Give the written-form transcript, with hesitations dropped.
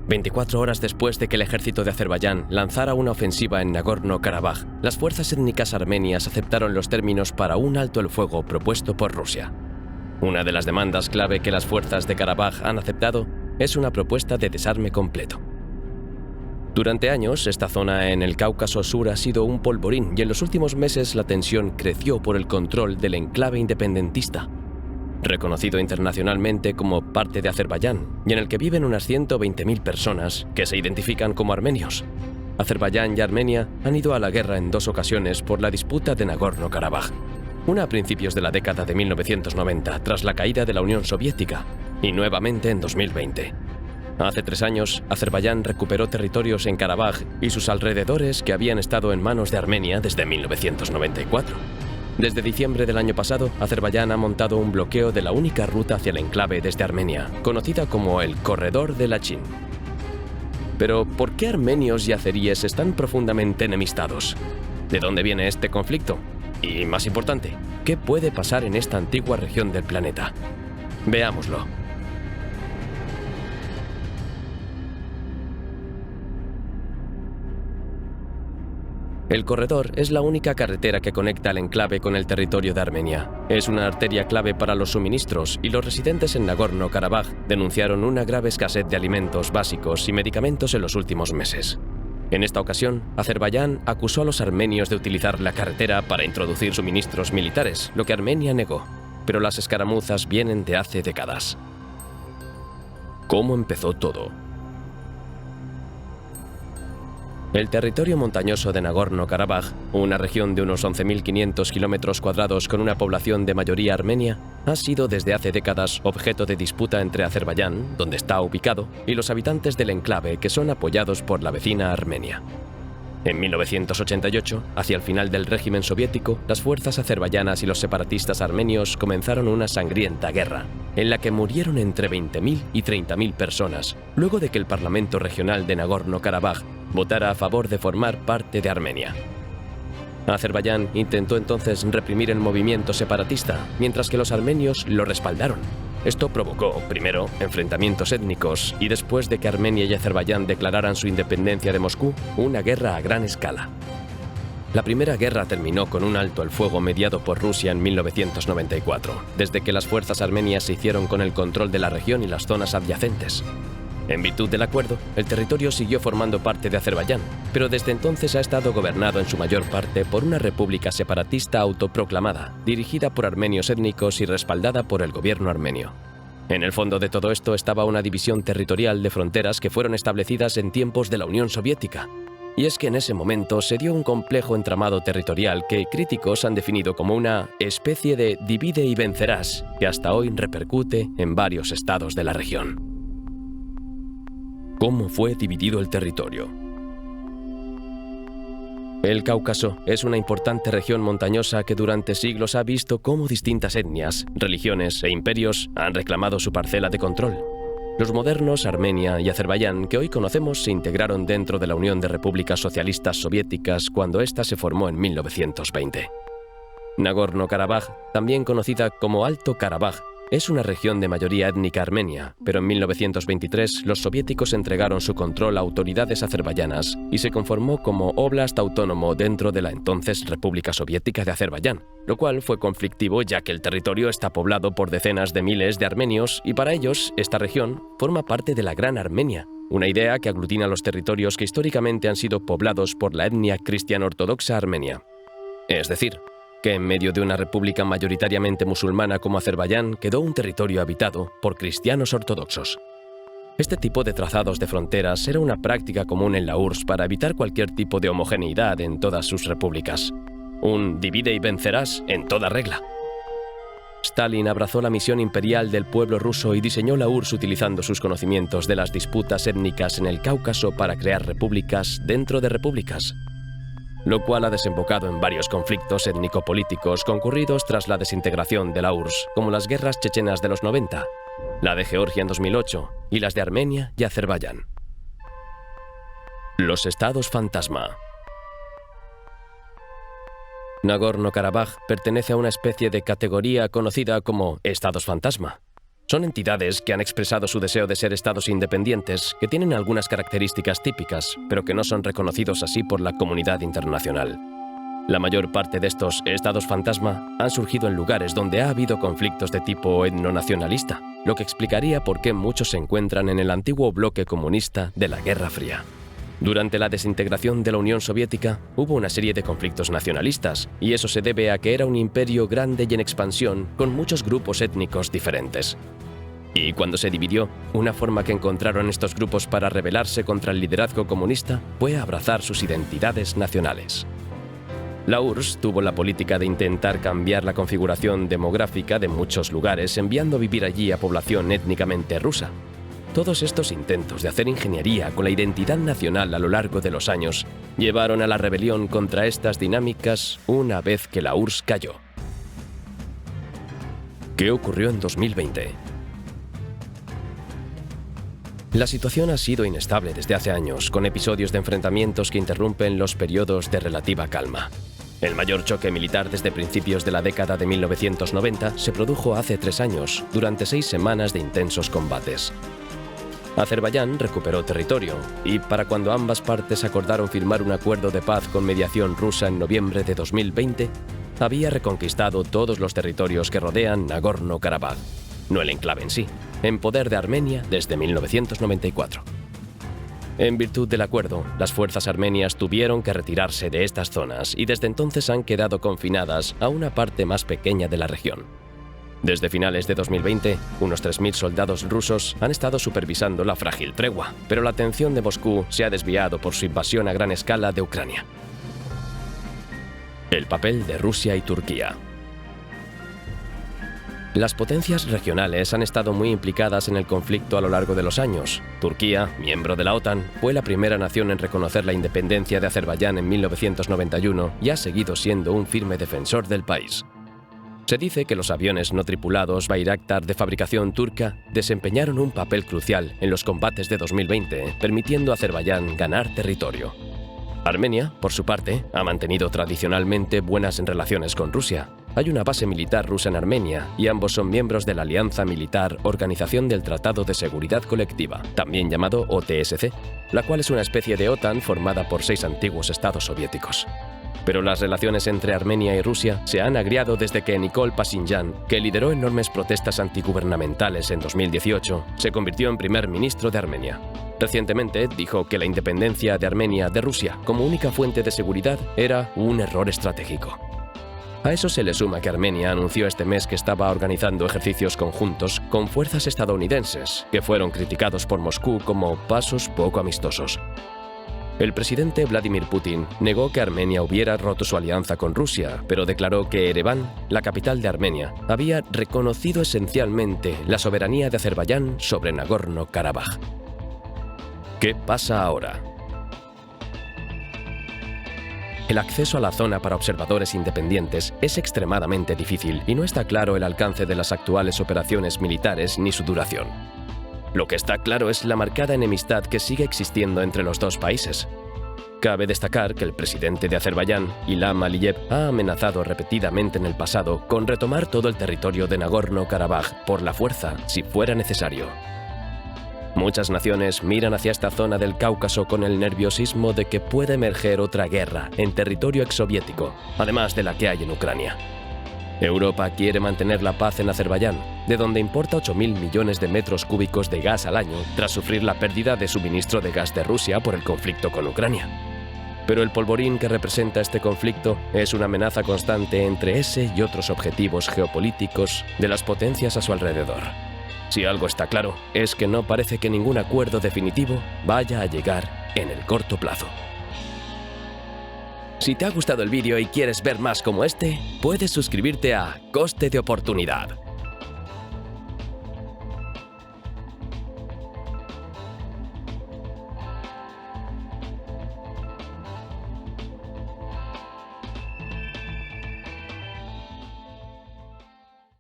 24 horas después de que el ejército de Azerbaiyán lanzara una ofensiva en Nagorno-Karabaj, las fuerzas étnicas armenias aceptaron los términos para un alto el fuego propuesto por Rusia. Una de las demandas clave que las fuerzas de Karabaj han aceptado es una propuesta de desarme completo. Durante años, esta zona en el Cáucaso Sur ha sido un polvorín y en los últimos meses la tensión creció por el control del enclave independentista, reconocido internacionalmente como parte de Azerbaiyán y en el que viven unas 120.000 personas que se identifican como armenios. Azerbaiyán y Armenia han ido a la guerra en 2 ocasiones por la disputa de Nagorno-Karabaj. Una a principios de la década de 1990, tras la caída de la Unión Soviética, y nuevamente en 2020. Hace 3 años, Azerbaiyán recuperó territorios en Karabaj y sus alrededores que habían estado en manos de Armenia desde 1994. Desde diciembre del año pasado, Azerbaiyán ha montado un bloqueo de la única ruta hacia el enclave desde Armenia, conocida como el Corredor de Lachin. Pero, ¿por qué armenios y azeríes están profundamente enemistados? ¿De dónde viene este conflicto? Y, más importante, ¿qué puede pasar en esta antigua región del planeta? Veámoslo. El corredor es la única carretera que conecta el enclave con el territorio de Armenia. Es una arteria clave para los suministros y los residentes en Nagorno-Karabaj denunciaron una grave escasez de alimentos básicos y medicamentos en los últimos meses. En esta ocasión, Azerbaiyán acusó a los armenios de utilizar la carretera para introducir suministros militares, lo que Armenia negó. Pero las escaramuzas vienen de hace décadas. ¿Cómo empezó todo? El territorio montañoso de Nagorno-Karabaj, una región de unos 11.500 kilómetros cuadrados con una población de mayoría armenia, ha sido desde hace décadas objeto de disputa entre Azerbaiyán, donde está ubicado, y los habitantes del enclave que son apoyados por la vecina Armenia. En 1988, hacia el final del régimen soviético, las fuerzas azerbaiyanas y los separatistas armenios comenzaron una sangrienta guerra, en la que murieron entre 20.000 y 30.000 personas, luego de que el Parlamento Regional de Nagorno-Karabaj votara a favor de formar parte de Armenia. Azerbaiyán intentó entonces reprimir el movimiento separatista, mientras que los armenios lo respaldaron. Esto provocó, primero, enfrentamientos étnicos y después de que Armenia y Azerbaiyán declararan su independencia de Moscú, una guerra a gran escala. La primera guerra terminó con un alto el fuego mediado por Rusia en 1994, desde que las fuerzas armenias se hicieron con el control de la región y las zonas adyacentes. En virtud del acuerdo, el territorio siguió formando parte de Azerbaiyán, pero desde entonces ha estado gobernado en su mayor parte por una república separatista autoproclamada, dirigida por armenios étnicos y respaldada por el gobierno armenio. En el fondo de todo esto estaba una división territorial de fronteras que fueron establecidas en tiempos de la Unión Soviética. Y es que en ese momento se dio un complejo entramado territorial que críticos han definido como una especie de divide y vencerás, que hasta hoy repercute en varios estados de la región. ¿Cómo fue dividido el territorio? El Cáucaso es una importante región montañosa que durante siglos ha visto cómo distintas etnias, religiones e imperios han reclamado su parcela de control. Los modernos Armenia y Azerbaiyán que hoy conocemos se integraron dentro de la Unión de Repúblicas Socialistas Soviéticas cuando ésta se formó en 1920. Nagorno-Karabaj, también conocida como Alto Karabaj, es una región de mayoría étnica armenia, pero en 1923 los soviéticos entregaron su control a autoridades azerbaiyanas y se conformó como óblast autónomo dentro de la entonces República Soviética de Azerbaiyán, lo cual fue conflictivo ya que el territorio está poblado por decenas de miles de armenios y para ellos esta región forma parte de la Gran Armenia, una idea que aglutina los territorios que históricamente han sido poblados por la etnia cristiano-ortodoxa armenia. Es decir, que en medio de una república mayoritariamente musulmana como Azerbaiyán quedó un territorio habitado por cristianos ortodoxos. Este tipo de trazados de fronteras era una práctica común en la URSS para evitar cualquier tipo de homogeneidad en todas sus repúblicas. Un divide y vencerás en toda regla. Stalin abrazó la misión imperial del pueblo ruso y diseñó la URSS utilizando sus conocimientos de las disputas étnicas en el Cáucaso para crear repúblicas dentro de repúblicas, lo cual ha desembocado en varios conflictos étnico-políticos concurridos tras la desintegración de la URSS, como las guerras chechenas de los 90, la de Georgia en 2008 y las de Armenia y Azerbaiyán. Los estados fantasma. Nagorno-Karabaj pertenece a una especie de categoría conocida como estados fantasma. Son entidades que han expresado su deseo de ser estados independientes, que tienen algunas características típicas, pero que no son reconocidos así por la comunidad internacional. La mayor parte de estos estados fantasma han surgido en lugares donde ha habido conflictos de tipo etnonacionalista, lo que explicaría por qué muchos se encuentran en el antiguo bloque comunista de la Guerra Fría. Durante la desintegración de la Unión Soviética, hubo una serie de conflictos nacionalistas, y eso se debe a que era un imperio grande y en expansión, con muchos grupos étnicos diferentes. Y cuando se dividió, una forma que encontraron estos grupos para rebelarse contra el liderazgo comunista fue abrazar sus identidades nacionales. La URSS tuvo la política de intentar cambiar la configuración demográfica de muchos lugares, enviando a vivir allí a población étnicamente rusa. Todos estos intentos de hacer ingeniería con la identidad nacional a lo largo de los años llevaron a la rebelión contra estas dinámicas una vez que la URSS cayó. ¿Qué ocurrió en 2020? La situación ha sido inestable desde hace años, con episodios de enfrentamientos que interrumpen los periodos de relativa calma. El mayor choque militar desde principios de la década de 1990 se produjo hace 3 años, durante 6 semanas de intensos combates. Azerbaiyán recuperó territorio, y para cuando ambas partes acordaron firmar un acuerdo de paz con mediación rusa en noviembre de 2020, había reconquistado todos los territorios que rodean Nagorno-Karabaj, no el enclave en sí, en poder de Armenia desde 1994. En virtud del acuerdo, las fuerzas armenias tuvieron que retirarse de estas zonas y desde entonces han quedado confinadas a una parte más pequeña de la región. Desde finales de 2020, unos 3.000 soldados rusos han estado supervisando la frágil tregua, pero la atención de Moscú se ha desviado por su invasión a gran escala de Ucrania. El papel de Rusia y Turquía. Las potencias regionales han estado muy implicadas en el conflicto a lo largo de los años. Turquía, miembro de la OTAN, fue la primera nación en reconocer la independencia de Azerbaiyán en 1991 y ha seguido siendo un firme defensor del país. Se dice que los aviones no tripulados Bayraktar de fabricación turca desempeñaron un papel crucial en los combates de 2020, permitiendo a Azerbaiyán ganar territorio. Armenia, por su parte, ha mantenido tradicionalmente buenas relaciones con Rusia. Hay una base militar rusa en Armenia y ambos son miembros de la Alianza Militar Organización del Tratado de Seguridad Colectiva, también llamado OTSC, la cual es una especie de OTAN formada por 6 antiguos estados soviéticos. Pero las relaciones entre Armenia y Rusia se han agriado desde que Nikol Pashinyan, que lideró enormes protestas antigubernamentales en 2018, se convirtió en primer ministro de Armenia. Recientemente dijo que la independencia de Armenia de Rusia como única fuente de seguridad era un error estratégico. A eso se le suma que Armenia anunció este mes que estaba organizando ejercicios conjuntos con fuerzas estadounidenses, que fueron criticados por Moscú como pasos poco amistosos. El presidente Vladimir Putin negó que Armenia hubiera roto su alianza con Rusia, pero declaró que Ereván, la capital de Armenia, había reconocido esencialmente la soberanía de Azerbaiyán sobre Nagorno-Karabaj. ¿Qué pasa ahora? El acceso a la zona para observadores independientes es extremadamente difícil y no está claro el alcance de las actuales operaciones militares ni su duración. Lo que está claro es la marcada enemistad que sigue existiendo entre los dos países. Cabe destacar que el presidente de Azerbaiyán, Ilham Aliyev, ha amenazado repetidamente en el pasado con retomar todo el territorio de Nagorno-Karabaj por la fuerza, si fuera necesario. Muchas naciones miran hacia esta zona del Cáucaso con el nerviosismo de que puede emerger otra guerra en territorio exsoviético, además de la que hay en Ucrania. Europa quiere mantener la paz en Azerbaiyán, de donde importa 8.000 millones de metros cúbicos de gas al año tras sufrir la pérdida de suministro de gas de Rusia por el conflicto con Ucrania. Pero el polvorín que representa este conflicto es una amenaza constante entre ese y otros objetivos geopolíticos de las potencias a su alrededor. Si algo está claro, es que no parece que ningún acuerdo definitivo vaya a llegar en el corto plazo. Si te ha gustado el vídeo y quieres ver más como este, puedes suscribirte a Coste de Oportunidad.